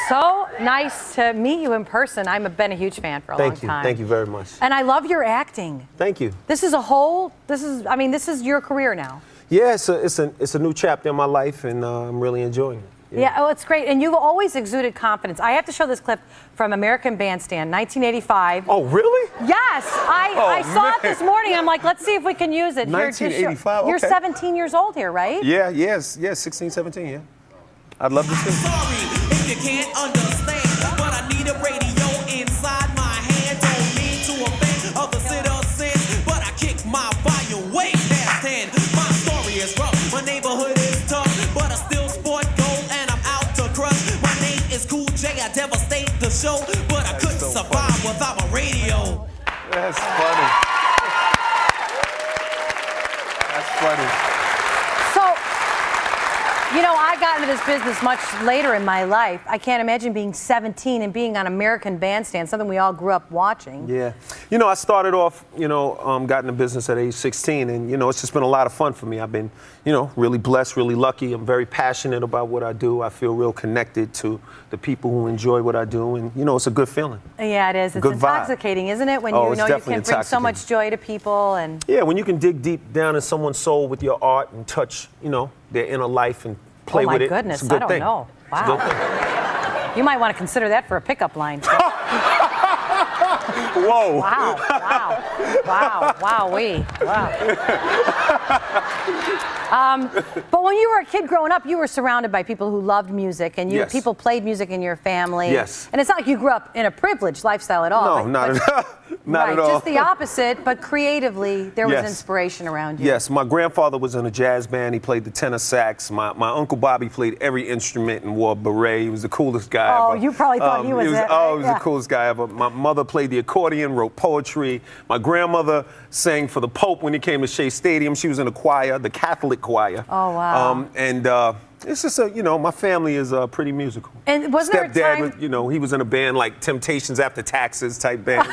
So nice to meet you in person. I've been a huge fan for a long time. Thank you very much. And I love your acting. Thank you. This is your career now. Yeah, it's a new chapter in my life, and I'm really enjoying it. Yeah, oh, it's great. And you've always exuded confidence. I have to show this clip from American Bandstand, 1985. Oh, really? Yes. I saw it this morning. I'm like, let's see if we can use it. 1985, okay. You're 17 years old here, right? Yeah, yes, 16, 17, yeah. I'd love to see. Sorry if you can't understand, but I need a radio inside my hand. Don't mean to offend other citizens, but I kick my volume way past 10. My story is rough, my neighborhood is tough, but I still sport gold and I'm out to crush. My name is Cool J, I devastate the show, but I couldn't survive without my radio. That's funny. That's funny. You know, I got into this business much later in my life. I can't imagine being 17 and being on American Bandstand, something we all grew up watching. Yeah. You know, I started off, got into business at age 16, and, it's just been a lot of fun for me. I've been, really blessed, really lucky. I'm very passionate about what I do. I feel real connected to the people who enjoy what I do, and, it's a good feeling. Yeah, it is. It's intoxicating, isn't it? When you know you can bring so much joy to people. And yeah, when you can dig deep down in someone's soul with your art and touch, their inner life and play with it. Oh my goodness, it's a good I don't thing. know. Wow. It's a good thing. You might want to consider that for a pickup line. Whoa. Wow. But when you were a kid growing up, you were surrounded by people who loved music, and Yes. people played music in your family. Yes. And it's not like you grew up in a privileged lifestyle at all. No, not at all. Not at all. Just the opposite, but creatively, there was inspiration around you. Yes, my grandfather was in a jazz band. He played the tenor sax. My Uncle Bobby played every instrument and wore a beret. He was the coolest guy ever. You probably thought he was it. Oh, he was the coolest guy ever. My mother played the accordion, wrote poetry. My grandmother sang for the Pope when he came to Shea Stadium. She was in a choir, the Catholic choir. Oh, wow. It's just my family is pretty musical. And wasn't there a time... Stepdad, he was in a band like Temptations After Taxes type band,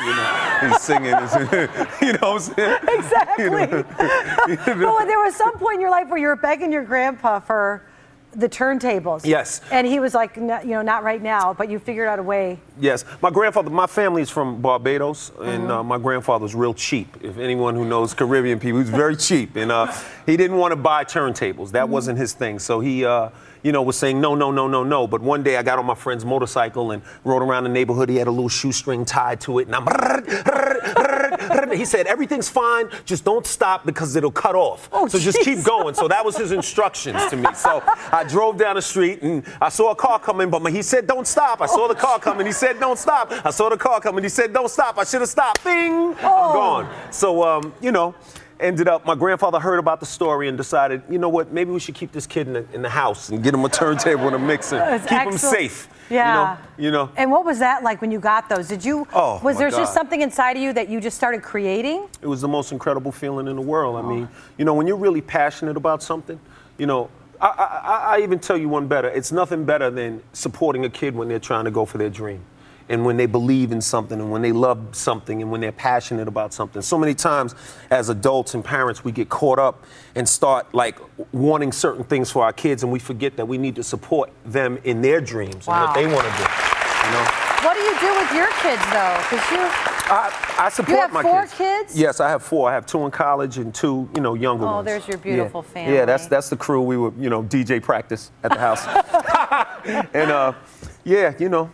he's singing, you know what I'm saying? Exactly. But there was some point in your life where you were begging your grandpa for the turntables. Yes. And he was like, not right now, but you figured out a way. Yes. My family is from Barbados, and my grandfather was real cheap. If anyone who knows Caribbean people, he was very cheap. And he didn't want to buy turntables. That wasn't his thing. So he, was saying no. But one day I got on my friend's motorcycle and rode around the neighborhood. He had a little shoestring tied to it, and he said, everything's fine, just don't stop because it'll cut off. So just keep going. So that was his instructions to me. So I drove down the street and I saw a car coming, but he said, don't stop. I saw the car coming. He said, don't stop. I saw the car coming. He said, don't stop. I should have stopped. Bing! I'm gone. So, ended up, my grandfather heard about the story and decided, you know what, maybe we should keep this kid in the house and get him a turntable and a mixer. Keep him safe. Yeah. And what was that like when you got those? Was there just something inside of you that you just started creating? It was the most incredible feeling in the world. I mean, when you're really passionate about something, I even tell you one better. It's nothing better than supporting a kid when they're trying to go for their dream. And when they believe in something, and when they love something, and when they're passionate about something. So many times as adults and parents, we get caught up and start wanting certain things for our kids, and we forget that we need to support them in their dreams and what they want to do. What do you do with your kids, though? Because I support my kids. You have 4 kids? Yes, I have 4. I have 2 in college and 2, younger ones. Oh, there's your beautiful family. Yeah, that's the crew. We were, DJ practice at the house. And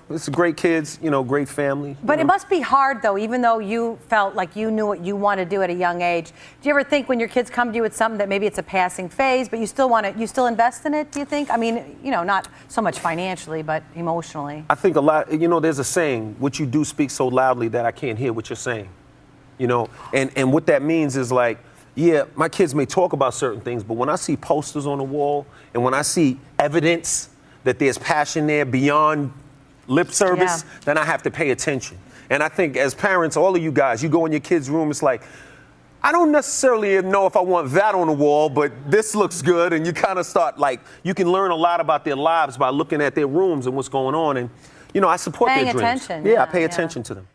it's great kids, great family. But it must be hard, though, even though you felt like you knew what you wanted to do at a young age. Do you ever think when your kids come to you with something that maybe it's a passing phase, but you still invest in it, do you think? I mean, not so much financially, but emotionally. I think a lot, there's a saying, what you do speaks so loudly that I can't hear what you're saying. And what that means is my kids may talk about certain things, but when I see posters on the wall and when I see evidence that there's passion there beyond lip service, then I have to pay attention. And I think as parents, all of you guys, you go in your kids' room, it's like, I don't necessarily know if I want that on the wall, but this looks good. And you kind of start you can learn a lot about their lives by looking at their rooms and what's going on. And, I support their dreams. Paying attention. Yeah, I pay attention to them.